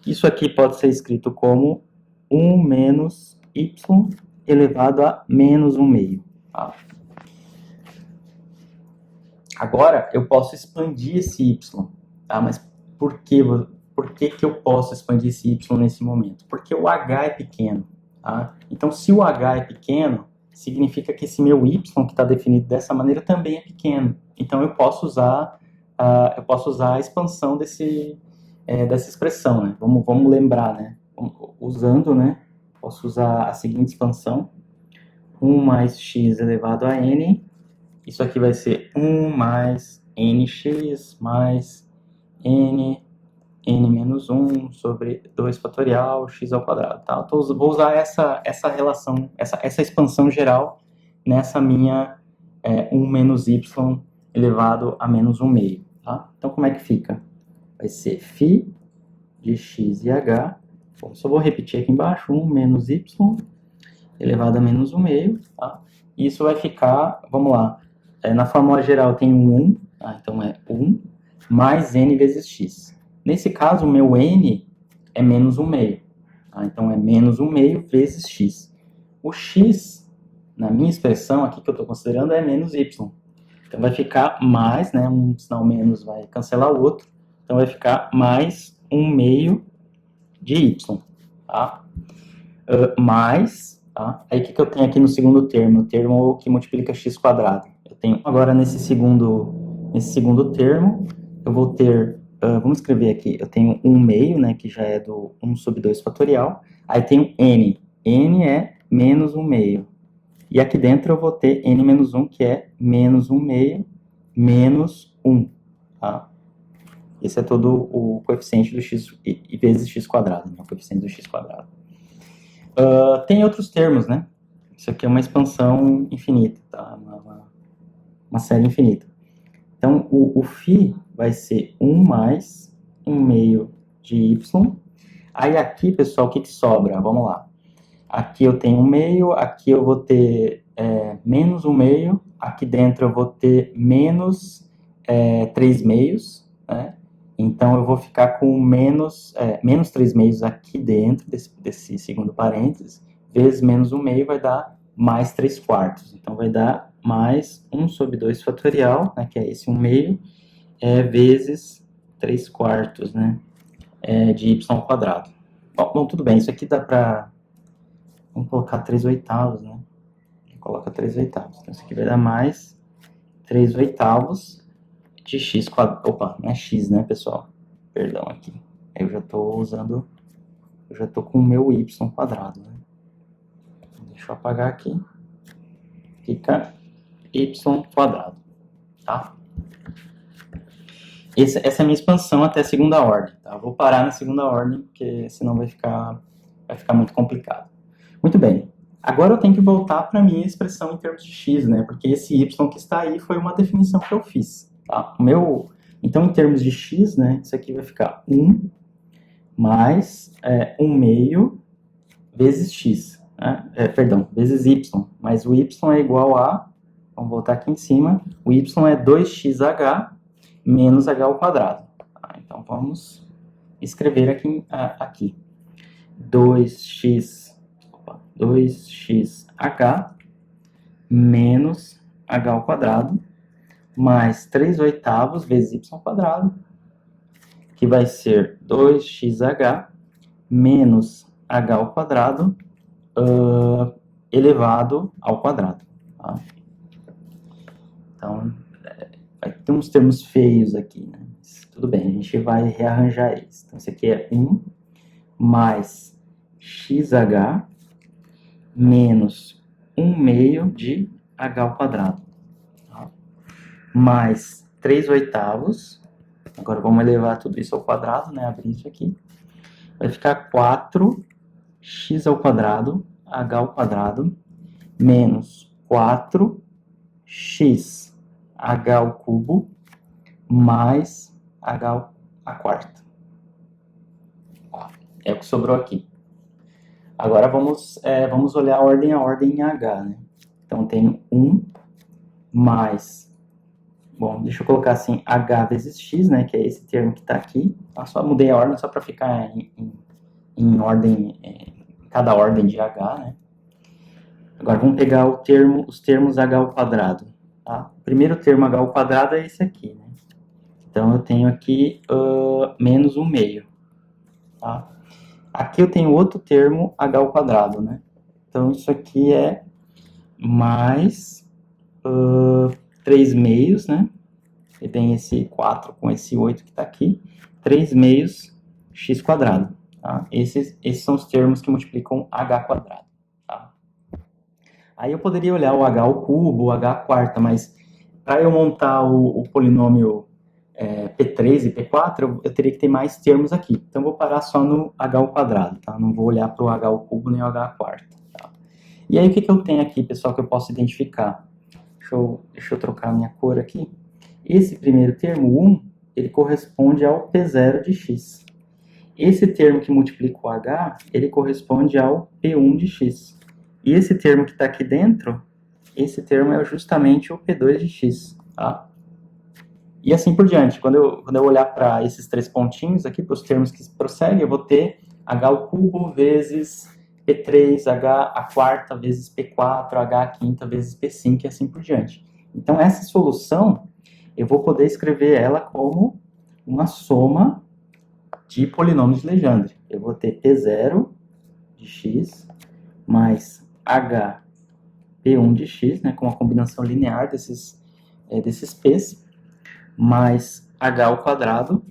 Isso aqui pode ser escrito como 1 menos y elevado a menos 1 meio. Tá? Agora, eu posso expandir esse y, tá? Mas por que eu posso expandir esse y nesse momento? Porque o h é pequeno. Tá? Então, se o h é pequeno, significa que esse meu y, que está definido dessa maneira, também é pequeno. Então, eu posso usar a expansão dessa expressão. Né? Vamos lembrar, né? Usando, né? Posso usar a seguinte expansão. 1 mais x elevado a n. Isso aqui vai ser 1 mais nx mais n menos 1 sobre 2 fatorial x ao quadrado. Tá? Então, vou usar essa relação, essa expansão geral nessa minha 1 menos y elevado a menos 1 meio. Tá? Então, como é que fica? Vai ser φ de x e h. Bom, só vou repetir aqui embaixo, 1 menos y elevado a menos 1 meio. Tá? E isso vai ficar, vamos lá, na fórmula geral tem um 1, tá? Então é 1 mais n vezes x. Nesse caso, o meu n é menos 1 meio. Tá? Então é menos 1 meio vezes x. O x, na minha expressão aqui que eu estou considerando, é menos y. Então vai ficar mais, né? Um sinal menos vai cancelar o outro. Então vai ficar mais 1 meio de y. Tá? Mais, tá? Aí o que eu tenho aqui no segundo termo? O termo que multiplica x quadrado. Eu tenho agora nesse segundo termo, eu vou ter, vamos escrever aqui, eu tenho 1 meio, né, que já é do 1 sobre 2 fatorial. Aí tenho n. N é menos 1 meio. E aqui dentro eu vou ter n menos 1, que é menos 1 meio menos 1. Tá? Esse é todo o coeficiente do x e vezes x quadrado, né? O coeficiente do x quadrado. Tem outros termos, né? Isso aqui é uma expansão infinita, tá? Uma série infinita. Então, o φ vai ser 1 mais 1 meio de y. Aí aqui, pessoal, o que sobra? Vamos lá. Aqui eu tenho 1 meio, aqui eu vou ter menos 1 meio, aqui dentro eu vou ter menos 3 meios, né? Então, eu vou ficar com menos 3 meios aqui dentro desse segundo parênteses, vezes menos 1 meio vai dar mais 3 quartos. Então, vai dar mais 1 sobre 2 fatorial, né, que é esse 1 meio, vezes 3 quartos, né, de y ao quadrado. Bom, tudo bem, isso aqui dá para... Vamos colocar 3 oitavos, né? Coloca 3 oitavos. Então, isso aqui vai dar mais 3 oitavos de x quadrado. Opa, não é x, né, pessoal? Perdão aqui. Eu já estou usando... Eu já estou com o meu y quadrado, né? Deixa eu apagar aqui. Fica y quadrado, tá? Essa é a minha expansão até a segunda ordem, tá? Vou parar na segunda ordem, porque senão vai ficar muito complicado. Muito bem. Agora eu tenho que voltar para a minha expressão em termos de x, né? Porque esse y que está aí foi uma definição que eu fiz, tá? Então, em termos de x, né? Isso aqui vai ficar 1 mais 1 meio vezes x, né? Vezes y. Mas o y é igual a... Vamos voltar aqui em cima. O y é 2xh menos h ao quadrado. Tá? Então, vamos escrever aqui. 2xh menos h ao quadrado mais 3 oitavos vezes y ao quadrado, que vai ser 2xh menos h ao quadrado elevado ao quadrado. Tá? Então, vai ter uns termos feios aqui, né? Mas, tudo bem, a gente vai rearranjar eles. Então, isso aqui é 1 mais xh menos 1 meio de h ao quadrado. Tá? Mais 3 oitavos. Agora vamos elevar tudo isso ao quadrado, né? Abrir isso aqui. Vai ficar 4x ao quadrado, h ao quadrado, menos 4x h ao cubo, mais h à quarta. É o que sobrou aqui. Agora vamos olhar a ordem em h, né? Então, tenho 1 mais Bom, deixa eu colocar assim, H vezes X, né, que é esse termo que está aqui. Eu só mudei a ordem só para ficar em ordem, cada ordem de H, né. Agora vamos pegar os termos H ao quadrado. Tá? O primeiro termo H ao quadrado é esse aqui, né. Então eu tenho aqui menos 1 meio. Tá? Aqui eu tenho outro termo H ao quadrado, né. Então isso aqui é mais 3 meios, né. E tem esse 4 com esse 8 que está aqui, 3 meios x quadrado. Tá? Esses são os termos que multiplicam h quadrado. Tá? Aí eu poderia olhar o h ao cubo, o h à quarta, mas para eu montar o polinômio P3 e P4, eu teria que ter mais termos aqui. Então eu vou parar só no h ao quadrado, tá? Não vou olhar para o h ao cubo nem o h à quarta. Tá? E aí o que eu tenho aqui, pessoal, que eu posso identificar? Deixa eu trocar a minha cor aqui. Esse primeiro termo, 1, ele corresponde ao P0 de x. Esse termo que multiplica o h, ele corresponde ao P1 de x. E esse termo que está aqui dentro, esse termo é justamente o P2 de x. Tá? E assim por diante. Quando eu olhar para esses 3 pontinhos aqui, para os termos que prosseguem, eu vou ter h ao cubo vezes P3, h à quarta vezes P4, h à quinta vezes P5 e assim por diante. Então, essa solução, eu vou poder escrever ela como uma soma de polinômios de Legendre. Eu vou ter P0 de x mais h P1 de x, né, com a combinação linear desses p's, mais h ao quadrado,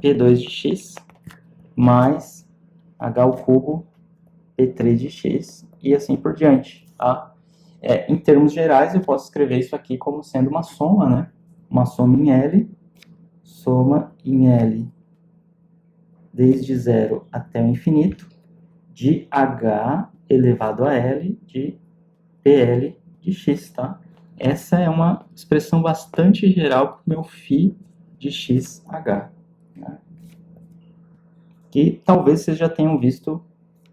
P2 de x, mais h ao cubo, P3 de x, e assim por diante. Tá? Em termos gerais, eu posso escrever isso aqui como sendo uma soma, né? Uma soma em L, desde 0 até o infinito, de h elevado a L de PL de x, tá? Essa é uma expressão bastante geral para o meu φ de xh, né? Que talvez vocês já tenham visto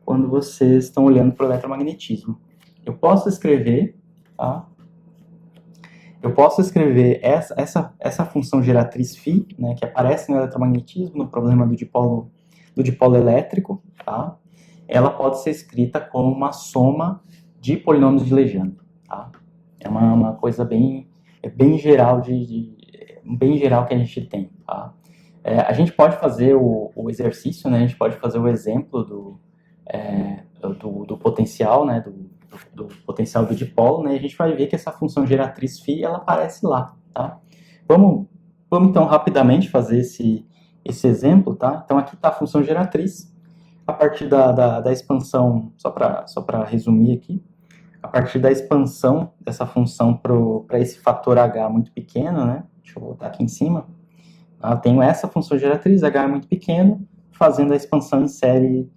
quando vocês estão olhando para o eletromagnetismo. Eu posso escrever, tá? Eu posso escrever essa função geratriz φ, né, que aparece no eletromagnetismo, no problema do dipolo elétrico, tá? Ela pode ser escrita como uma soma de polinômios de Legendre. Tá? É uma coisa bem geral bem geral que a gente tem. Tá? A gente pode fazer o exercício, né? A gente pode fazer o exemplo do potencial, né? Do potencial do dipolo, né? E a gente vai ver que essa função geratriz φ, ela aparece lá. Tá? Vamos então rapidamente fazer esse exemplo. Tá? Então aqui está a função geratriz. A partir da expansão, só para resumir aqui, a partir da expansão dessa função para esse fator h muito pequeno, né? Deixa eu voltar aqui em cima. Eu tenho essa função geratriz, h é muito pequeno, fazendo a expansão em série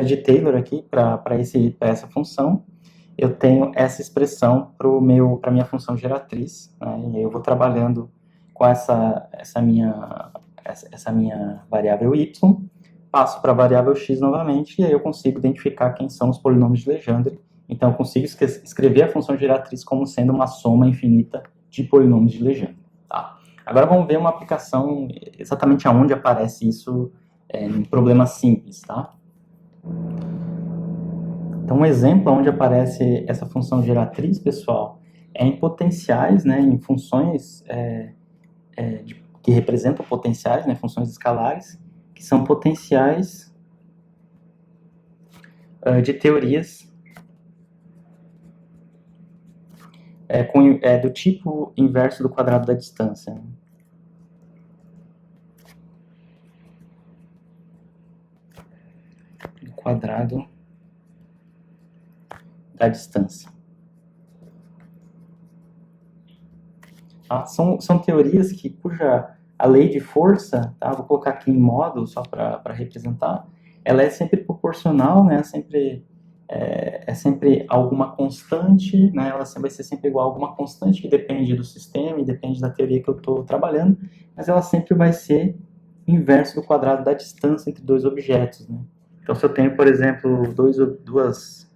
de Taylor aqui para essa função. Eu tenho essa expressão para a minha função geratriz, né? E aí eu vou trabalhando com essa minha variável y, passo para a variável x novamente, e aí eu consigo identificar quem são os polinômios de Legendre. Então, eu consigo escrever a função geratriz como sendo uma soma infinita de polinômios de Legendre. Tá? Agora, vamos ver uma aplicação exatamente aonde aparece isso em problemas simples. Tá? Então, um exemplo onde aparece essa função geratriz, pessoal, é em potenciais, né, em funções que representam potenciais, né, funções escalares, que são potenciais de teorias do tipo inverso do quadrado da distância. Né? Quadrado da distância. São teorias cuja a lei de força, tá? Vou colocar aqui em módulo só para representar, ela é sempre proporcional, né? É sempre alguma constante, né? Ela vai ser sempre igual a alguma constante que depende do sistema e depende da teoria que eu estou trabalhando, mas ela sempre vai ser inverso do quadrado da distância entre dois objetos, né? Então, se eu tenho, por exemplo, duas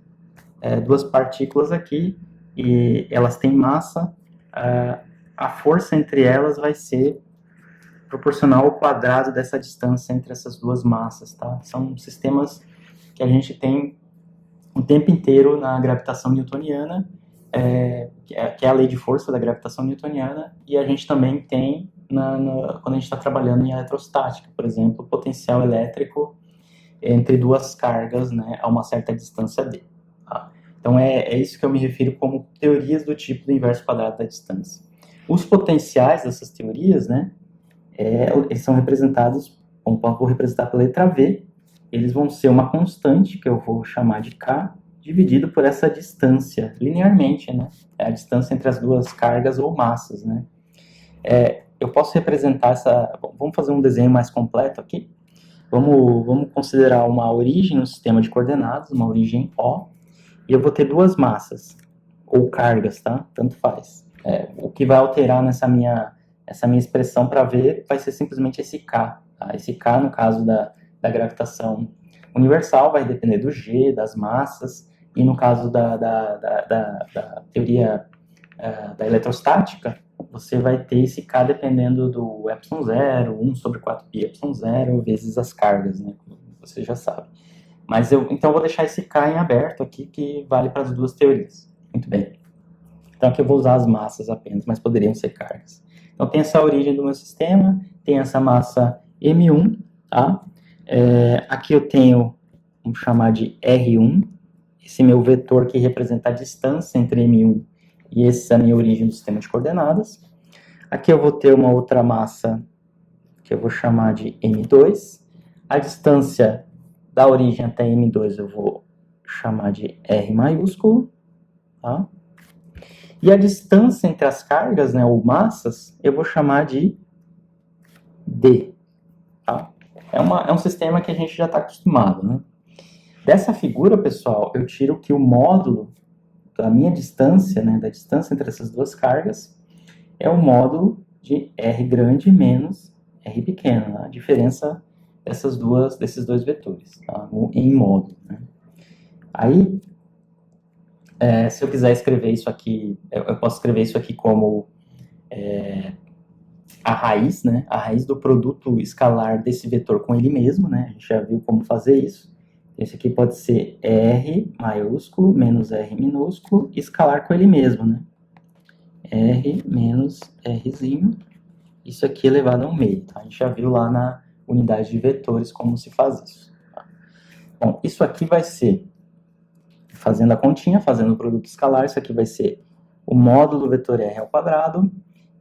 partículas aqui e elas têm massa a força entre elas vai ser proporcional ao quadrado dessa distância entre essas duas massas, tá? São sistemas que a gente tem o tempo inteiro na gravitação newtoniana, que é a lei de força da gravitação newtoniana, e a gente também tem quando a gente está trabalhando em eletrostática, por exemplo, potencial elétrico entre duas cargas, né, a uma certa distância d. Tá? Então é isso que eu me refiro como teorias do tipo do inverso quadrado da distância. Os potenciais dessas teorias, né, eles são representados, vou representar pela letra V, eles vão ser uma constante, que eu vou chamar de K, dividido por essa distância, linearmente, né? É a distância entre as duas cargas ou massas, né? Eu posso representar vamos fazer um desenho mais completo aqui? Vamos considerar uma origem no sistema de coordenadas, uma origem O, e eu vou ter duas massas, ou cargas, tá? Tanto faz. O que vai alterar essa minha expressão para ver vai ser simplesmente esse K. Tá? Esse K, no caso da gravitação universal, vai depender do G, das massas, e no caso da teoria da eletrostática, você vai ter esse K dependendo do epsilon zero, 1 sobre 4π epsilon zero, vezes as cargas, né? Você já sabe. Mas então eu vou deixar esse K em aberto aqui, que vale para as duas teorias. Muito bem. Então aqui eu vou usar as massas apenas, mas poderiam ser cargas. Então tem essa origem do meu sistema, tem essa massa M1, tá? Aqui eu tenho, vamos chamar de R1, esse meu vetor que representa a distância entre M1 e essa é a minha origem do sistema de coordenadas. Aqui eu vou ter uma outra massa que eu vou chamar de M2. A distância da origem até M2 eu vou chamar de R maiúsculo, tá? E a distância entre as cargas, né, ou massas, eu vou chamar de D, tá? É um sistema que a gente já está acostumado, né? Dessa figura, pessoal, eu tiro que o módulo da minha distância, né, da distância entre essas duas cargas, é o módulo de R grande menos R pequeno, né? A diferença desses dois vetores, tá? Em módulo, né? Aí, se eu quiser escrever isso aqui, eu posso escrever isso aqui como a raiz, né? A raiz do produto escalar desse vetor com ele mesmo, né? A gente já viu como fazer isso. Esse aqui pode ser R maiúsculo menos R minúsculo, escalar com ele mesmo, né? R menos Rzinho, isso aqui elevado ao meio, tá? A gente já viu lá na unidade de vetores como se faz isso. Tá? Bom, isso aqui vai ser, fazendo a continha, fazendo o produto escalar, isso aqui vai ser o módulo vetor R ao quadrado,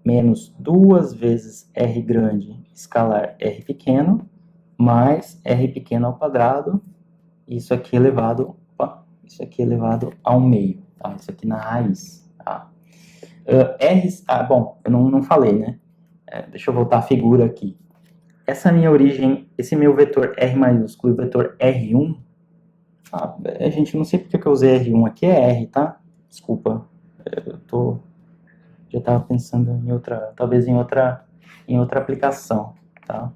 menos 2 vezes R grande escalar R pequeno, mais R pequeno ao quadrado, isso aqui elevado ao meio, tá? Isso aqui na raiz, tá? Bom, eu não falei, né? Deixa eu voltar a figura aqui. Essa minha origem, esse meu vetor R maiúsculo e o vetor R1, gente, não sei porque que eu usei R1 aqui, é R, tá? Desculpa, já estava pensando em outra, talvez em outra aplicação, tá?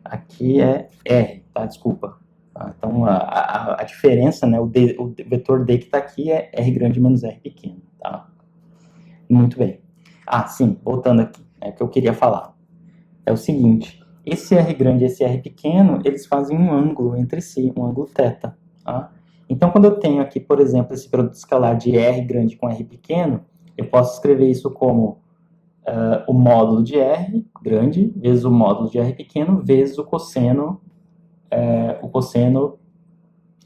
Aqui é R, tá? Desculpa. Tá? Então, a diferença, né, o vetor D que está aqui é R grande menos R pequeno, tá? Muito bem. Sim, voltando aqui, o que eu queria falar. É o seguinte, esse R grande e esse R pequeno, eles fazem um ângulo entre si, um ângulo θ, tá? Então, quando eu tenho aqui, por exemplo, esse produto escalar de R grande com R pequeno, eu posso escrever isso como o módulo de R grande vezes o módulo de R pequeno vezes o cosseno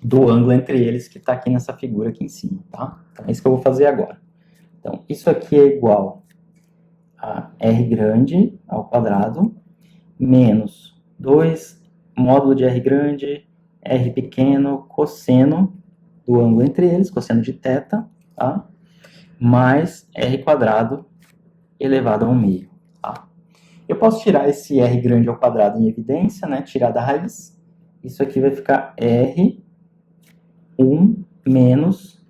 do ângulo entre eles que está aqui nessa figura aqui em cima, tá? Então, é isso que eu vou fazer agora. Então, isso aqui é igual a R grande ao quadrado menos 2 módulo de R grande, R pequeno, cosseno do ângulo entre eles, cosseno de θ, tá? Mais R quadrado elevado ao meio, tá? Eu posso tirar esse R grande ao quadrado em evidência, né? Tirar da raiz. Isso aqui vai ficar R1 menos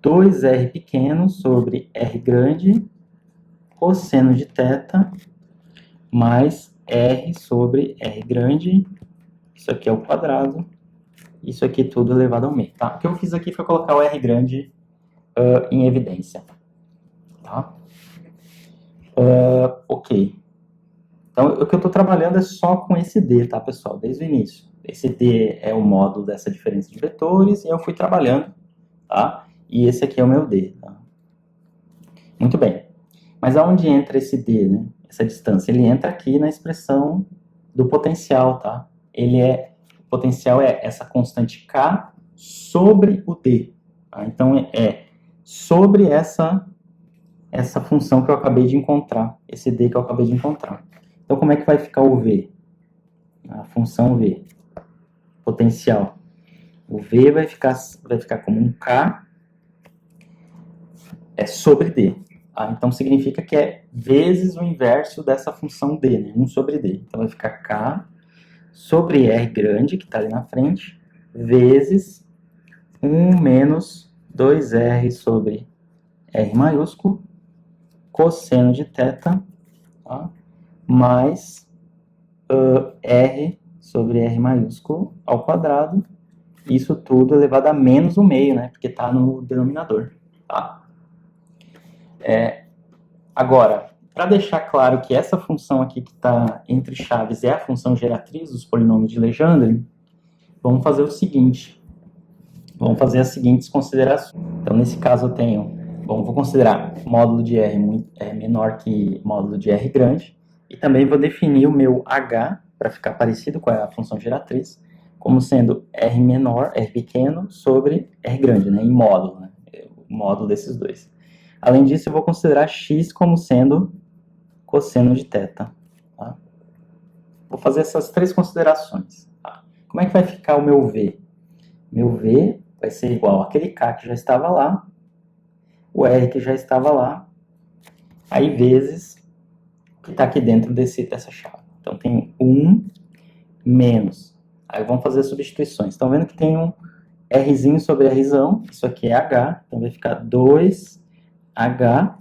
2R pequeno sobre R grande, cosseno de θ, mais R sobre R grande, isso aqui é o quadrado, isso aqui tudo elevado ao meio, tá? O que eu fiz aqui foi colocar o R grande em evidência, tá? Ok. Então, o que eu estou trabalhando é só com esse D, tá, pessoal? Desde o início. Esse D é o módulo dessa diferença de vetores e eu fui trabalhando, tá? E esse aqui é o meu D, tá? Muito bem. Mas aonde entra esse D, né? Essa distância? Ele entra aqui na expressão do potencial, tá? O potencial é essa constante K sobre o D. Tá? Então, é sobre essa função que eu acabei de encontrar, esse D que eu acabei de encontrar. Então, como é que vai ficar o V? A função V, potencial. O V vai ficar como um K sobre D. Tá? Então, significa que é vezes o inverso dessa função D, né? 1 sobre D. Então, vai ficar K sobre R grande, que está ali na frente, vezes 1 menos 2R sobre R maiúsculo, cosseno de θ, tá? Mais R sobre R maiúsculo ao quadrado, isso tudo elevado a menos o meio, né? Porque está no denominador, tá? Agora, para deixar claro que essa função aqui que está entre chaves é a função geratriz dos polinômios de Legendre, vamos fazer o seguinte. Vamos fazer as seguintes considerações. Então, nesse caso eu tenho, bom, vou considerar módulo de R menor que módulo de R grande, e também vou definir o meu H, para ficar parecido com a função geratriz, como sendo R menor, R pequeno, sobre R grande, né, em módulo, né, o módulo desses dois. Além disso, eu vou considerar X como sendo cosseno de θ. Tá? Vou fazer essas três considerações. Tá? Como é que vai ficar o meu V? Meu V vai ser igual àquele K que já estava lá, o R que já estava lá, aí vezes o que está aqui dentro dessa chave. Então, tem 1 menos. Aí vamos fazer as substituições. Estão vendo que tem um Rzinho sobre Rzão, isso aqui é H, então vai ficar 2H.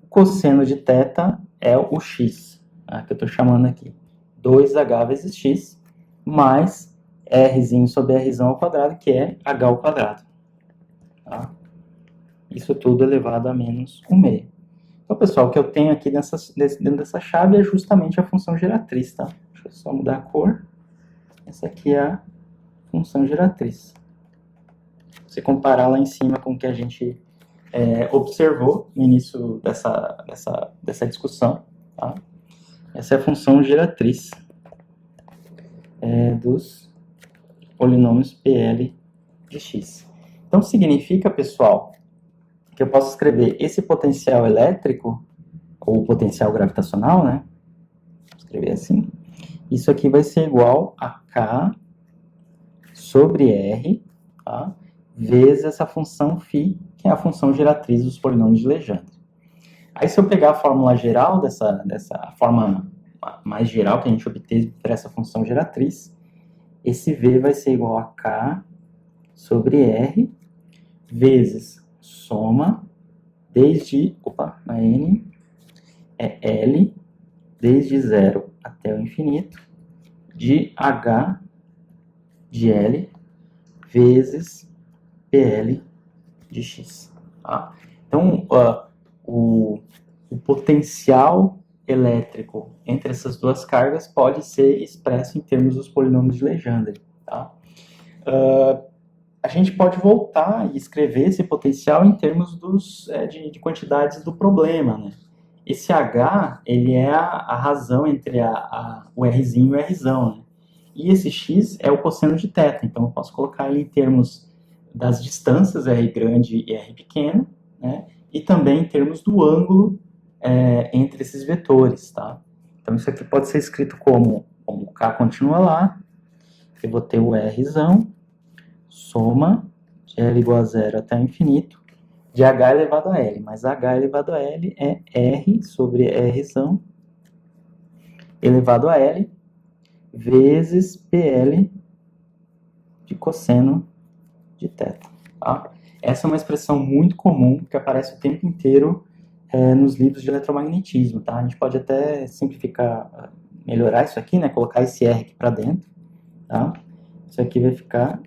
O cosseno de θ é o X, tá, que eu estou chamando aqui. 2H vezes X, mais Rzinho sobre Rzão ao quadrado, que é H ao quadrado. Tá? Isso tudo elevado a menos 1 meio. Então, pessoal, o que eu tenho aqui dentro dessa chave é justamente a função geratriz, tá? Deixa eu só mudar a cor. Essa aqui é a função geratriz. Se comparar lá em cima com o que a gente observou no início dessa discussão, tá? Essa é a função geratriz dos polinômios PL de x. Então, significa, pessoal, que eu posso escrever esse potencial elétrico, ou potencial gravitacional, né? Vou escrever assim. Isso aqui vai ser igual a K sobre R, tá? Vezes essa função φ, que é a função geratriz dos polinômios de Legendre. Aí, se eu pegar a fórmula geral a forma mais geral que a gente obteve para essa função geratriz, esse V vai ser igual a K sobre R vezes soma desde, a N é L, desde 0 até o infinito, de H de L vezes PL de X. Tá? Então, o potencial elétrico entre essas duas cargas pode ser expresso em termos dos polinômios de Legendre. Tá? A gente pode voltar e escrever esse potencial em termos de quantidades do problema, né? Esse H, ele é a razão entre o Rzinho e o Rzão, né? E esse X é o cosseno de θ, então eu posso colocar ele em termos das distâncias R grande e R pequeno, né? E também em termos do ângulo entre esses vetores, tá? Então isso aqui pode ser escrito como o K continua lá, eu vou ter o Rzão, soma de L igual a 0 até o infinito, de H elevado a L, mas H elevado a L é R sobre Rzão elevado a L vezes PL de cosseno de θ. Tá? Essa é uma expressão muito comum que aparece o tempo inteiro nos livros de eletromagnetismo. Tá? A gente pode até simplificar, melhorar isso aqui, né? Colocar esse R aqui para dentro. Tá? Isso aqui vai ficar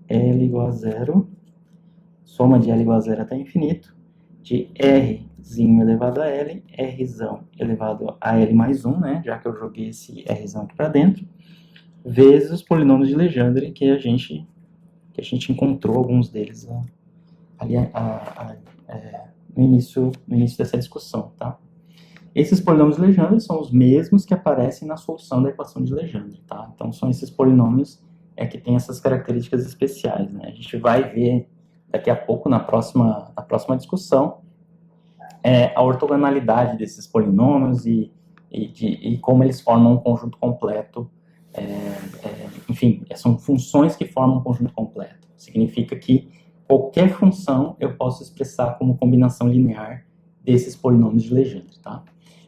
L igual a 0, soma de L igual a 0 até infinito, de Rzinho elevado a L, Rzão elevado a L mais 1, né, já que eu joguei esse Rzão aqui para dentro, vezes os polinômios de Legendre que a gente encontrou alguns deles ali no início dessa discussão, tá? Esses polinômios de Legendre são os mesmos que aparecem na solução da equação de Legendre, tá? Então, são esses polinômios que têm essas características especiais, né? A gente vai ver daqui a pouco, na próxima discussão, a ortogonalidade desses polinômios e como eles formam um conjunto completo. Enfim, são funções que formam um conjunto completo. Significa que qualquer função eu posso expressar como combinação linear desses polinômios de Legendre, tá?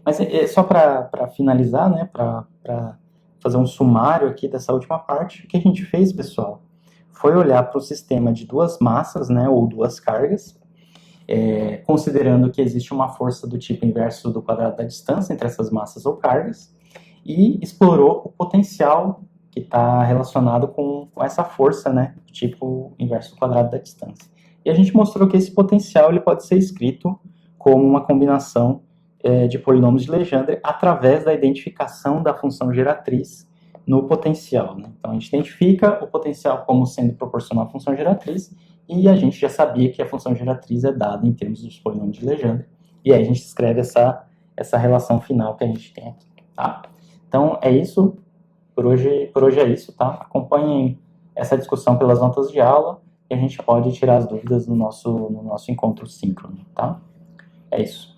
Mas só para finalizar, né, para fazer um sumário aqui dessa última parte, o que a gente fez, pessoal, foi olhar para o sistema de duas massas, né, ou duas cargas, considerando que existe uma força do tipo inverso do quadrado da distância entre essas massas ou cargas, e explorou o potencial que está relacionado com essa força, né, do tipo inverso do quadrado da distância. E a gente mostrou que esse potencial ele pode ser escrito como uma combinação de polinômios de Legendre através da identificação da função geratriz no potencial, né? Então, a gente identifica o potencial como sendo proporcional à função geratriz e a gente já sabia que a função geratriz é dada em termos dos polinômios de Legendre. E aí a gente escreve essa relação final que a gente tem aqui, tá? Então, é isso. Por hoje é isso, tá? Acompanhem essa discussão pelas notas de aula e a gente pode tirar as dúvidas no nosso encontro síncrono, tá? É isso.